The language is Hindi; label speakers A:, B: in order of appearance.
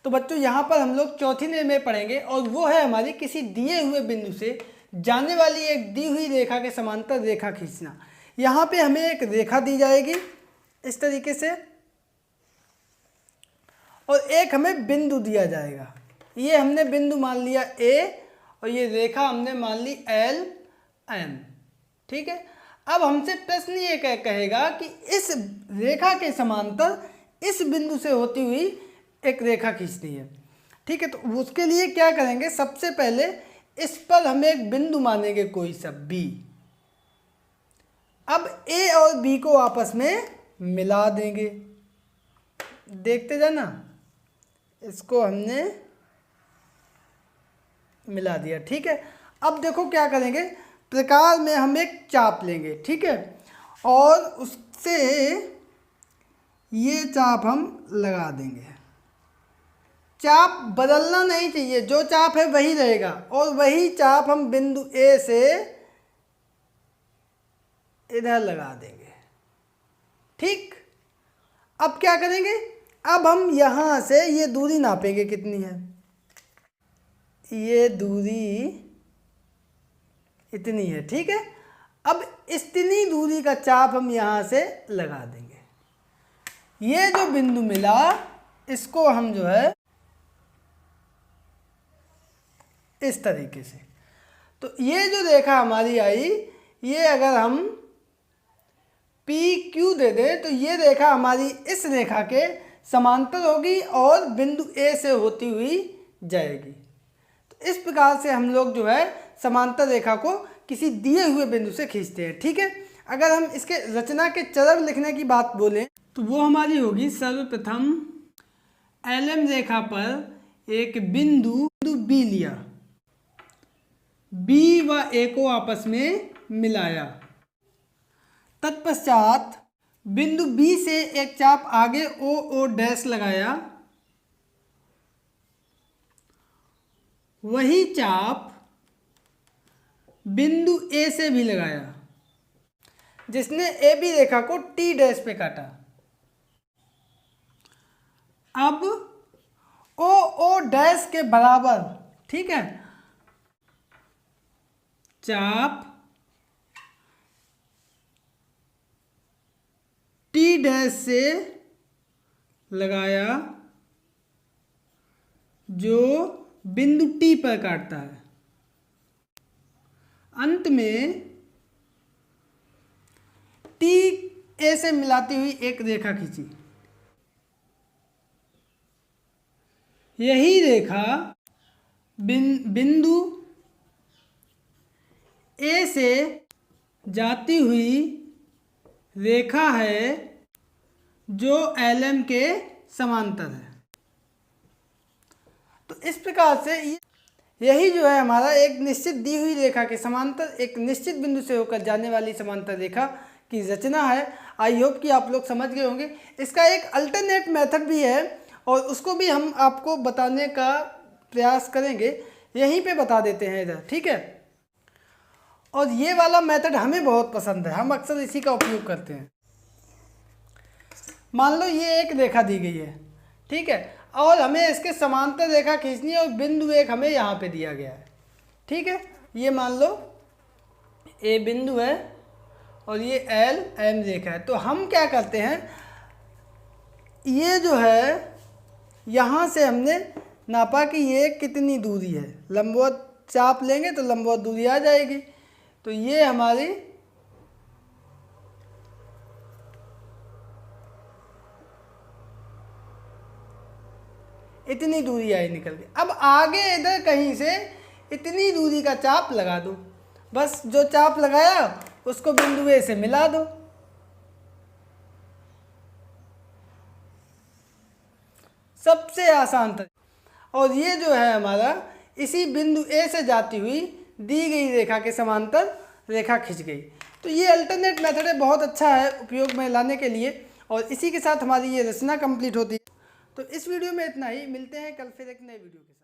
A: तो बच्चों यहाँ पर हम लोग चौथी निर्णय पढ़ेंगे और वो है हमारी किसी दिए हुए बिंदु से जाने वाली एक दी हुई रेखा के समांतर रेखा खींचना। यहाँ पे हमें एक रेखा दी जाएगी इस तरीके से और एक हमें बिंदु दिया जाएगा। ये हमने बिंदु मान लिया ए और ये रेखा हमने मान ली एल एम। ठीक है, अब हमसे प्रश्न ये कहेगा कि इस रेखा के समांतर इस बिंदु से होती हुई एक रेखा खींचनी है। ठीक है, तो उसके लिए क्या करेंगे, सबसे पहले इस पर हम एक बिंदु मानेंगे कोई सा बी। अब ए और बी को आपस में मिला देंगे। देखते जाना, इसको हमने मिला दिया। ठीक है, अब देखो क्या करेंगे, प्रकार में हम एक चाप लेंगे। ठीक है, और उससे ये चाप हम लगा देंगे। चाप बदलना नहीं चाहिए, जो चाप है वही रहेगा और वही चाप हम बिंदु ए से इधर लगा देंगे। ठीक, अब क्या करेंगे, अब हम यहाँ से ये दूरी नापेंगे कितनी है। ये दूरी इतनी है। ठीक है, अब इतनी दूरी का चाप हम यहाँ से लगा देंगे। ये जो बिंदु मिला इसको हम जो है इस तरीके से, तो ये जो रेखा हमारी आई, ये अगर हम पी क्यू दे दें तो ये रेखा हमारी इस रेखा के समांतर होगी और बिंदु ए से होती हुई जाएगी। तो इस प्रकार से हम लोग जो है समांतर रेखा को किसी दिए हुए बिंदु से खींचते हैं। ठीक है, अगर हम इसके रचना के चरण लिखने की बात बोलें तो वो हमारी होगी, सर्वप्रथम एलएम रेखा पर एक बिंदु बी लिया, बी व ए को आपस में मिलाया। तत्पश्चात बिंदु बी से एक चाप आगे ओ डैश लगाया, वही चाप बिंदु ए से भी लगाया जिसने ए बी रेखा को टी डैश पे काटा। अब ओ डैश के बराबर, ठीक है, चाप टी डैश से लगाया जो बिंदु टी पर काटता है। अंत में टी ए से मिलाती हुई एक रेखा खींची। यही रेखा बिंदु ए से जाती हुई रेखा है जो एलएम के समांतर है। तो इस प्रकार से यही जो है हमारा एक निश्चित दी हुई रेखा के समांतर एक निश्चित बिंदु से होकर जाने वाली समांतर रेखा की रचना है। आई होप कि आप लोग समझ गए होंगे। इसका एक अल्टरनेट मेथड भी है और उसको भी हम आपको बताने का प्रयास करेंगे। यहीं पे बता देते हैं इधर, ठीक है। और ये वाला मेथड हमें बहुत पसंद है, हम अक्सर इसी का उपयोग करते हैं। मान लो ये एक रेखा दी गई है, ठीक है, और हमें इसके समांतर रेखा खींचनी है और बिंदु एक हमें यहाँ पे दिया गया है, ठीक है। ये मान लो ए बिंदु है और ये एल एम रेखा है। तो हम क्या करते हैं, ये जो है यहाँ से हमने नापा कि ये कितनी दूरी है, लंबवत चाप लेंगे तो लंबवत दूरी आ जाएगी। तो ये हमारी इतनी दूरी आई निकल के। अब आगे इधर कहीं से इतनी दूरी का चाप लगा दो, बस जो चाप लगाया उसको बिंदु ए से मिला दो। सबसे आसान तरीका। और ये जो है हमारा इसी बिंदु ए से जाती हुई दी गई रेखा के समांतर रेखा खिंच गई। तो ये अल्टरनेट मेथड है, बहुत अच्छा है उपयोग में लाने के लिए। और इसी के साथ हमारी ये रचना कंप्लीट होती है। तो इस वीडियो में इतना ही, मिलते हैं कल फिर एक नए वीडियो के साथ।